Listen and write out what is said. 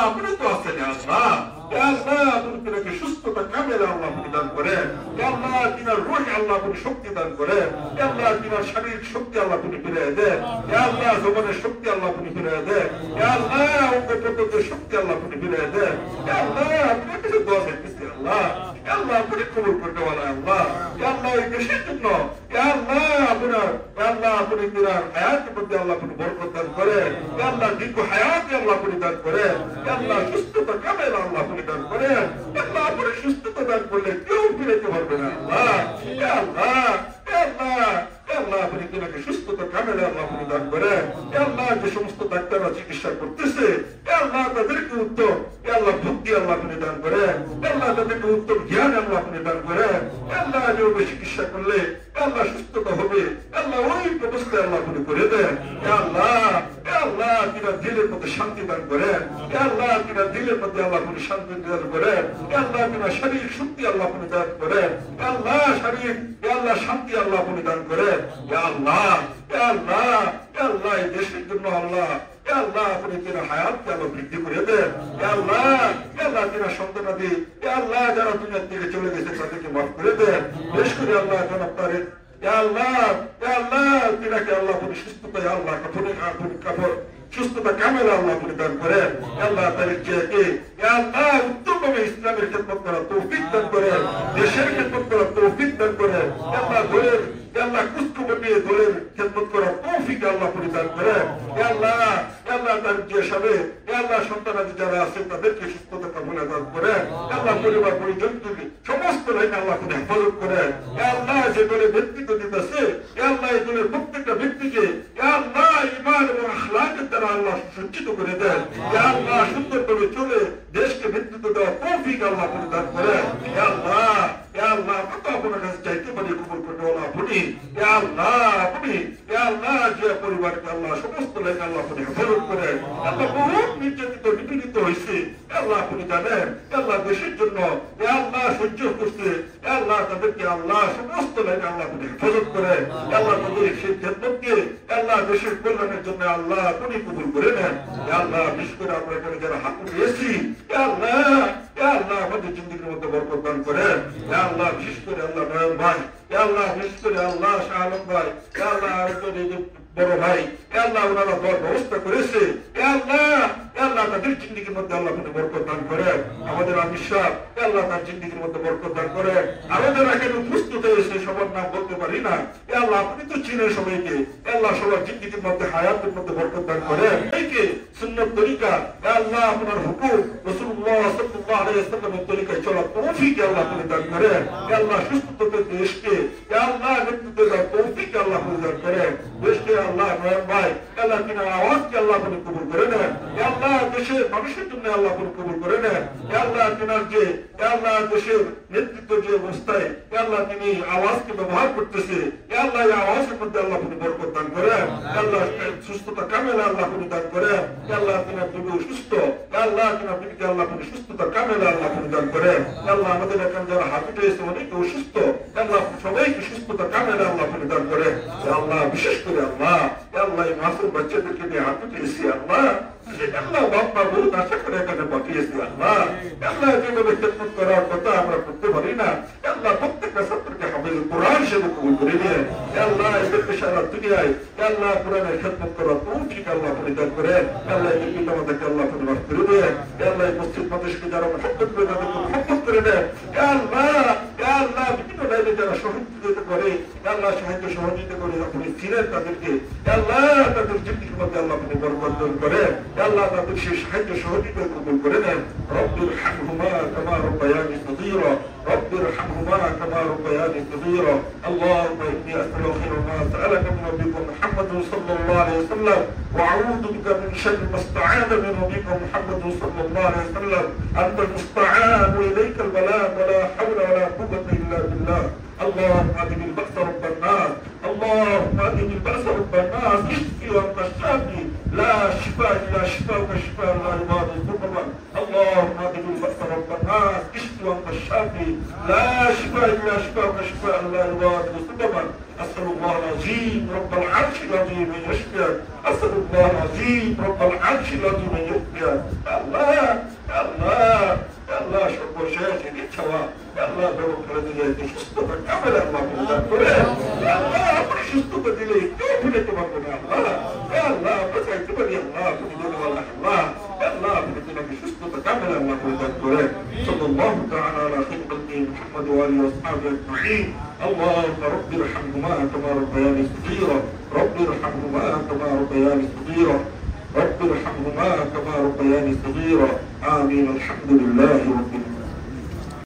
আপনি তো আছেন আল্লাহ। আল্লাহ আপনি তিনাকে সুস্থতা কামেলা আল্লাহ আপনি দান করেন। আল্লাহ তিনার রুহে আল্লাহ আপনি শক্তি দান করেন। আল্লাহ তিনার শারীরিক শক্তি আল্লাহ আপনি ফিরিয়ে দেন। আল্লাহ জবানের শক্তি আল্লাহ আপনি ফিরিয়ে দেন। আল্লাহ অঙ্গ প্রত্যঙ্গের শক্তি আল্লাহ আপনি ফিরিয়ে দেন। আল্লাহ আপনি কিছু দোয়া চাইতেছি আল্লাহ। আল্লাহ আপনি কবুল করতে বলেন আল্লাহ। আল্লাহ এই দেশের জন্য আল্লাহ আপনার আল্লাহ আপনি তিনার হায়াতের মধ্যে আল্লাহ আপনি বরকত দান করেন। আল্লাহ দীর্ঘ হায়াত আল্লাহ আপনি দান করেন। আল্লাহ সুস্থতা কামেলা আল্লাহ আপনি দান করেন। আল্লাহ আপনি সুস্থতা দান করলে কেউ ফিরাইতে পারবে না আল্লাহ। আল্লাহ আল্লাহ আল্লাহ আপনি তিনাকে সুস্থতা কামেলা আল্লাহ আপনি দান করেন। আল্লাহ যে সমস্ত ডাক্তাররা চিকিৎসা করতেছে আল্লাহ তাদেরকে উত্তম আল্লাহ বুদ্ধি আল্লাহ আপনি দান করেন। আল্লাহ তাদেরকে উত্তম জ্ঞান আল্লাহ আপনি দান করেন। আল্লাহ যেভাবে চিকিৎসা করলে আল্লাহ সুস্থতা হবে আল্লাহ ওই ব্যবস্থা আল্লাহ আপনি করে দেন। আল্লাহ আল্লাহ তিনা দিলের মধ্যে শান্তি দান করেন। আল্লাহ তিনা দিলের মধ্যে আল্লাহ আপনি শান্তি দান করেন। আল্লাহ তিনা শারীরিক শক্তি আল্লাহ আপনি দান করেন। আল্লাহ শারীরিক আল্লাহ শান্তি আল্লাহ আপনি দান করেন। আল্লাহ আল্লাহ আল্লাহ এই দেশের জন্য আল্লাহ আল্লাহ আপনি তিনা হায়াতকে আল্লাহ বৃদ্ধি করে দেন। আল্লাহ আল্লাহ তিনা সন্তানাদি আল্লাহ যারা দুনিয়ার থেকে চলে গেছে তাদেরকে মাফ করে দেন। বেশ করে আল্লাহ জনাব তারেক আল্লাহ আল্লাহ তিনাকে আল্লাহ আপনি সুস্থতায় আল্লাহ কাপড় সুস্থতা কামেলা আল্লাহ আপনি দান করেন। আল্লাহ তারেক জিয়াকে আল্লাহ উত্তমভাবে ইসলামের খেদমত করার তৌফিক দান করেন। দেশের খেদমত করার তৌফিক দান করেন। আল্লাহ দলের আল্লাহ কুস্তুবর নিয়ে দলের খেদমত করার তৌফিক আল্লাহ আপনি দান করেন। আল্লাহ আল্লাহ তারেক জিয়া সাহেব আল্লাহ সন্তানাদি যারা আছে তাদেরকে সুস্থতা কামনা দান করেন। আল্লাহ পরিবার পরিজনকে সমস্ত লাইনে আল্লাহ আপনি হেফাজত করেন। আল্লাহ যে দলের নেতৃত্ব দিতেছে আল্লাহ এই দলের প্রত্যেকটা ব্যক্তিকে আল্লাহ ঈমান এবং আখলাকের দ্বারা আল্লাহ সজ্জিত করে দেন। আল্লাহ সুন্দরভাবে চলে দেশকে নেতৃত্ব দেওয়ার তৌফিক আল্লাহ আপনি দান করেন। আল্লাহ আল্লাহ কত আপনার কাছে চাইতে পারি কবুল করতে আল্লাহ আপনি আল্লাহ আপনি আল্লাহ যে পরিবারকে আল্লাহ সমস্ত লাইনে আল্লাহ আপনি হেফাজত করেন। আল্লাহ বহুত নির্যাতিত নিপীড়িত হয়েছে আল্লাহ আপনি জানেন। আল্লাহ দেশের জন্য আল্লাহ সহ্য করছে আল্লাহ তাদেরকে আল্লাহ সমস্ত লাইনে আল্লাহ আপনি হেফাজত করেন। আল্লাহ তাদের সেই খেদমতকে আল্লাহ দেশের কল্যাণের জন্য আল্লাহ আপনি কবুল করে নেন। আল্লাহ বিশেষ করে আমরা এখানে যারা হাত উঠিয়েছি আল্লাহ আল্লাহ আমাদের জিন্দিগির মধ্যে বরকত দান করেন। আল্লাহ বিশেষ করে আল্লাহ নয়ন ভাই আল্লাহ বিশেষ করে আল্লাহ শাহ আলম ভাই আল্লাহ বড় ভাই আল্লাহ ওনারা দল ব্যবস্থা করেছে আল্লাহ আল্লাহ তাদের জিন্দিগির মধ্যে আল্লাহ আপনি বরকত দান করেন। আমাদের আমির সাহেব আল্লাহ তার জিন্দিগির মধ্যে বরকত দান করেন। আমাদের এখানে উপস্থিত হয়েছে সবার নাম বলতে পারি না আল্লাহ আপনি তো চিনেন সবাইকে আল্লাহ সবার জিন্দিগির মধ্যে হায়াতের মধ্যে বরকত দান করেন। এইকে সুন্নত তরিকা আল্লাহ আপনার হুকুম রাসূলুল্লাহ সাল্লাল্লাহু আলাইহি ওয়াসাল্লামের তরিকায় চলার তৌফিক আল্লাহ আপনি দান করেন। আল্লাহ সুস্থতা দেশকে আল্লাহ নেতৃত্ব দেওয়ার তৌফিক আল্লাহ আপনি দান করেন। দেশকে আল্লাহ ভাই আল্লাহ তিনার আওয়াজকে আল্লাহ আপনি কবুল করে নেন। আল্লাহ দেশের মানুষের জন্য আল্লাহ আপনি কবুল করে নেন। আল্লাহ তিনার যে আল্লাহ দেশের নেতৃত্ব যে অবস্থায় আল্লাহ তিনি আওয়াজকে ব্যবহার করতেছে আল্লাহ এই আওয়াজের মধ্যে আল্লাহ আপনি বরকত দান করেন। আল্লাহ সুস্থতা কামেলা আল্লাহ আপনি দান করেন। আল্লাহ তিনার বিবি সুস্থ আল্লাহ তিনার বিবিকে আল্লাহ আপনি সুস্থতা কামেলা আল্লাহ আপনি দান করেন। আল্লাহ আমাদের এখানে যারা হাত উঠেছে অনেকে অসুস্থ আল্লাহ সবাইকে সুস্থতা কামেলা আল্লাহ আপনি দান করেন। আল্লাহ বিশেষ করে আল্লাহ আল্লাহ এই মাসুম বাচ্চাদেরকে নিয়ে হাত উঠেছি আল্লাহ আল্লাহ বাপ্পা বহুত আশা করে এখানে পাঠিয়েছি আল্লাহ আল্লাহ যেভাবে খেদমত করার কথা আমরা করতে পারি না আল্লাহ প্রত্যেকটা ছাত্রকে হাফেজ কোরআন হিসেবে কবুল করে নিয়ে আল্লাহ এদেরকে সারা দুনিয়ায় আল্লাহ কোরআনের খেদমত করার তৌফিক আল্লাহ আপনি দান করেন। আল্লাহ এই পিতামাতাকে আল্লাহ আপনি মাফ করে দেন। আল্লাহ এই মসজিদ মাদ্রাসাকে যারা মহব্বত করে তাদেরকে মহব্বত করে দেন। আল্লাহ আল্লাহ বিভিন্ন লাইনে যারা সহযোগিতা করে আল্লাহ সাহায্য সহযোগিতা করে আপনি ছিলেন তাদেরকে আল্লাহ তাদের জিন্দিগির মধ্যে আল্লাহ আপনি বরকত দান করেন। আল্লাহ তাদের সেই সাহায্য সহযোগিতা কবুল করে নেন। রব্বির হামহুমা কামা রাব্বায়ানি সগীরা রব্বির হামহুমা কামা রাব্বায়ানি সগীরা আল্লাহুম্মা ইন্নী আস'আলুকা মা সা'আলাকা মিন রাব্বিকা মুহাম্মাদুন সাল্লাল্লাহু আলাইহি ওয়াসাল্লাম ওয়া আউযু বিকা মিন শাররি মা ইসতা'আযা মিন রাব্বিকা মুহাম্মাদুন সাল্লাল্লাহু আলাইহি ওয়াসাল্লাম আনতাল মুস্তা'আন ওয়া ইলাইকাল বালাগ ওয়া লা হাওলা ওয়া লা কুওয়াতা ইল্লা বিল্লাহ اللهم اذهب البأس رب الناس اللهم اذهب البأس رب الناس اشفي وانت الشافي لا شفاء الا شفاءك شفاء لا يغادر سقما اللهم اذهب البأس رب الناس اشفي وانت الشافي لا شفاء الا شفاءك شفاء لا يغادر سقما اسال الله العظيم رب العرش العظيم ان يشفيك اسال الله العظيم رب العرش العظيم ان يشفيك الله দিলে কেউ ফেরাতে পারবে না আল্লাহ। আল্লাহ বাঁচাইতে পারি আল্লাহ, তুমি বলে আল্লাহ। আল্লাহ আপনি তোমাকে সুস্থতা কামেল আল্লাহ করে দান করেন। সাল্লাল্লাহু তাআলা আলা খায়রি মুহাম্মদ ওয়া আলিহি ওয়া সাহবিহি আজমাইন। আল্লাহুম্মা রাব্বি ইরহামহুমা কামা রাব্বায়ানি সগীরা। রাব্বি ইরহামহুমা কামা রাব্বায়ানি সগীরা। رب ارحمهما كما ربياني صغيرا. آمين. الحمد لله رب العالمين.